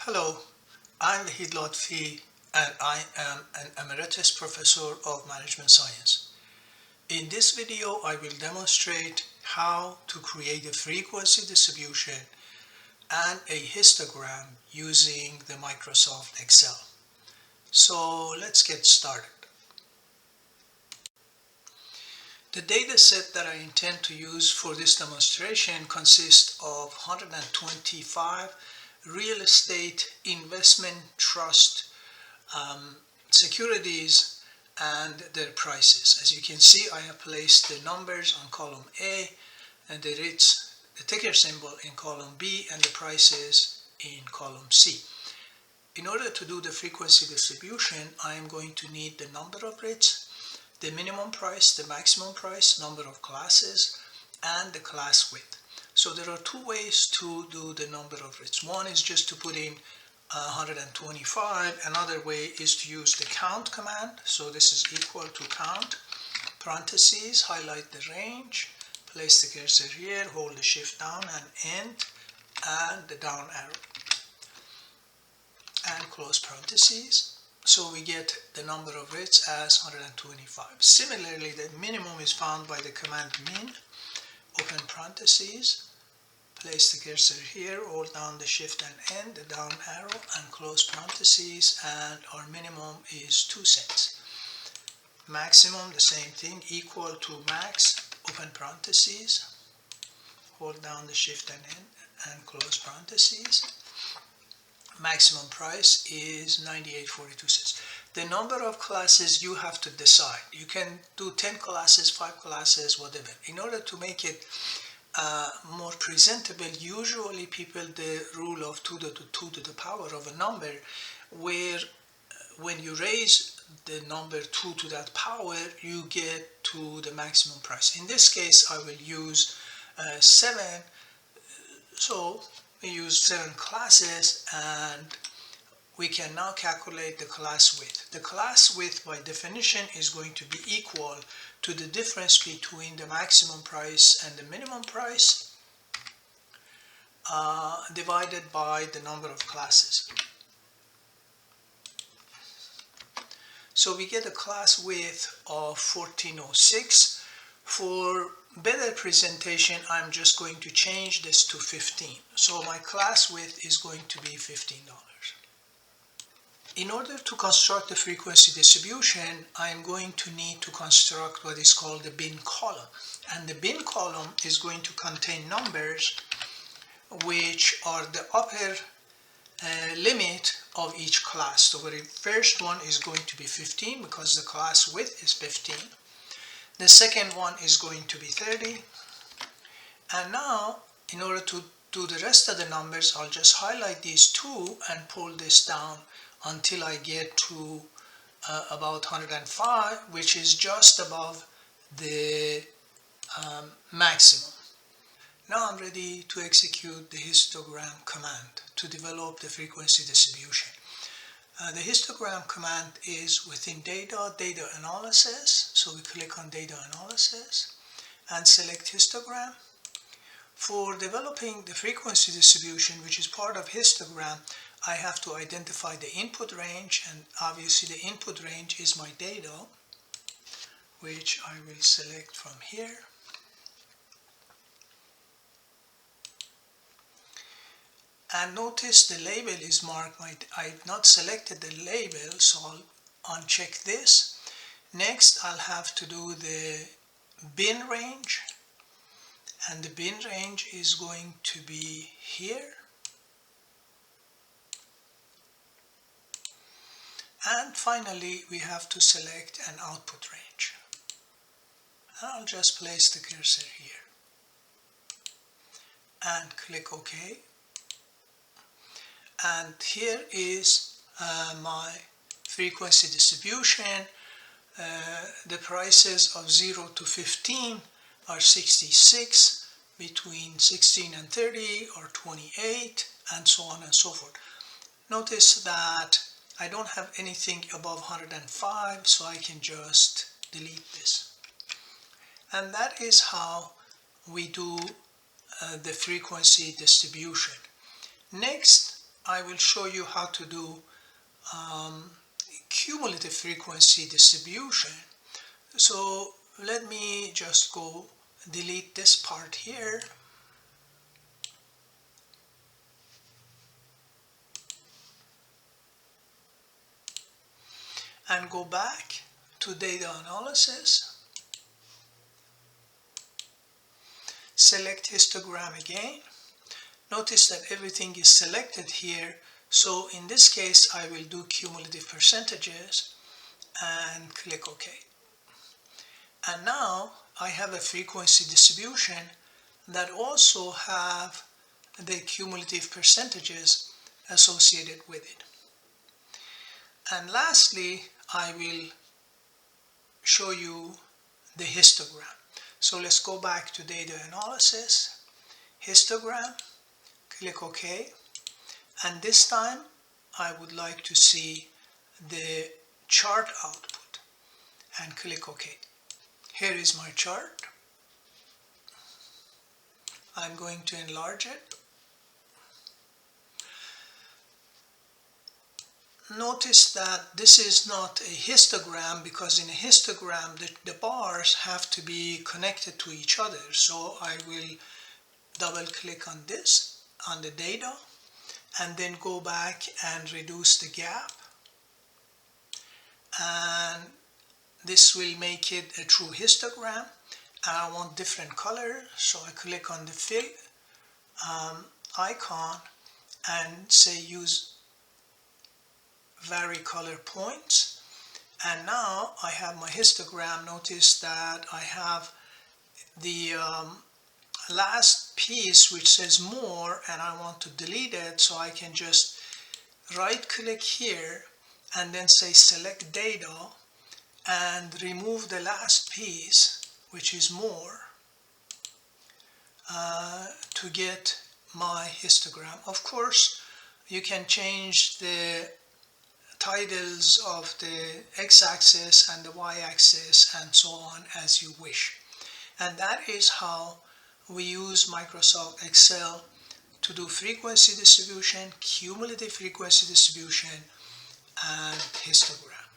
Hello, I'm Vahid Lotfi and I am an Emeritus Professor of Management Science. In this video, I will demonstrate how to create a frequency distribution and a histogram using the Microsoft Excel. So let's get started. The data set that I intend to use for this demonstration consists of 125 real estate investment trust securities and their prices. As you can see, I have placed the numbers on column A and the ticker symbol in column B and the prices in column C. In order to do the frequency distribution, I am going to need the number of REITs, the minimum price, the maximum price, number of classes, and the class width. So there are two ways to do the number of REITs. One is just to put in 125. Another way is to use the count command. So this is equal to count, parentheses, highlight the range, place the cursor here, hold the shift down and end, and the down arrow, and close parentheses. So we get the number of REITs as 125. Similarly, the minimum is found by the command min, open parentheses, place the cursor here, hold down the shift and end, the down arrow, and close parentheses, and our minimum is 2 cents. Maximum, the same thing, equal to max, open parentheses, hold down the shift and end, and close parentheses. Maximum price is 98.42 cents. The number of classes you have to decide. You can do 10 classes, 5 classes, whatever. In order to make it more presentable, usually people the rule of 2 to the power of a number, where when you raise the number 2 to that power, you get to the maximum price. In this case, I will use 7. So we use 7 classes, and we can now calculate the class width. The class width by definition is going to be equal to the difference between the maximum price and the minimum price divided by the number of classes. So we get a class width of 1406. For better presentation, I'm just going to change this to 15. So my class width is going to be $15. In order to construct the frequency distribution, I am going to need to construct what is called the bin column. And the bin column is going to contain numbers which are the upper limit of each class. So the first one is going to be 15 because the class width is 15. The second one is going to be 30. And now, in order to do the rest of the numbers, I'll just highlight these two and pull this down until I get to about 105, which is just above the maximum. Now I'm ready to execute the histogram command to develop the frequency distribution. The histogram command is within data analysis. So we click on data analysis and select histogram. For developing the frequency distribution, which is part of histogram, I have to identify the input range, and obviously the input range is my data, which I will select from here. And notice the label is marked. I've not selected the label, so I'll uncheck this. Next, I'll have to do the bin range, and the bin range is going to be here. And finally, we have to select an output range. I'll just place the cursor here and click OK. And here is my frequency distribution. The prices of 0 to 15 are 66, between 16 and 30 are 28, and so on and so forth. Notice that I don't have anything above 105, so I can just delete this. And that is how we do the frequency distribution. Next, I will show you how to do cumulative frequency distribution. So let me just go delete this part here and go back to data analysis, select histogram again. Notice that everything is selected here, so in this case I will do cumulative percentages and click OK. And now I have a frequency distribution that also have the cumulative percentages associated with it. And lastly, I will show you the histogram. So let's go back to data analysis, histogram, click OK, and this time I would like to see the chart output and click OK. Here is my chart. I'm going to enlarge it. Notice that this is not a histogram, because in a histogram the bars have to be connected to each other. So I will double click on this, on the data, and then go back and reduce the gap, and this will make it a true histogram. And I want different color, so I click on the fill icon and say use vary color points, and now I have my histogram. Notice that I have the last piece which says more, and I want to delete it, so I can just right click here and then say select data and remove the last piece which is more to get my histogram. Of course you can change the titles of the x-axis and the y-axis and so on as you wish. And that is how we use Microsoft Excel to do frequency distribution, cumulative frequency distribution, and histogram.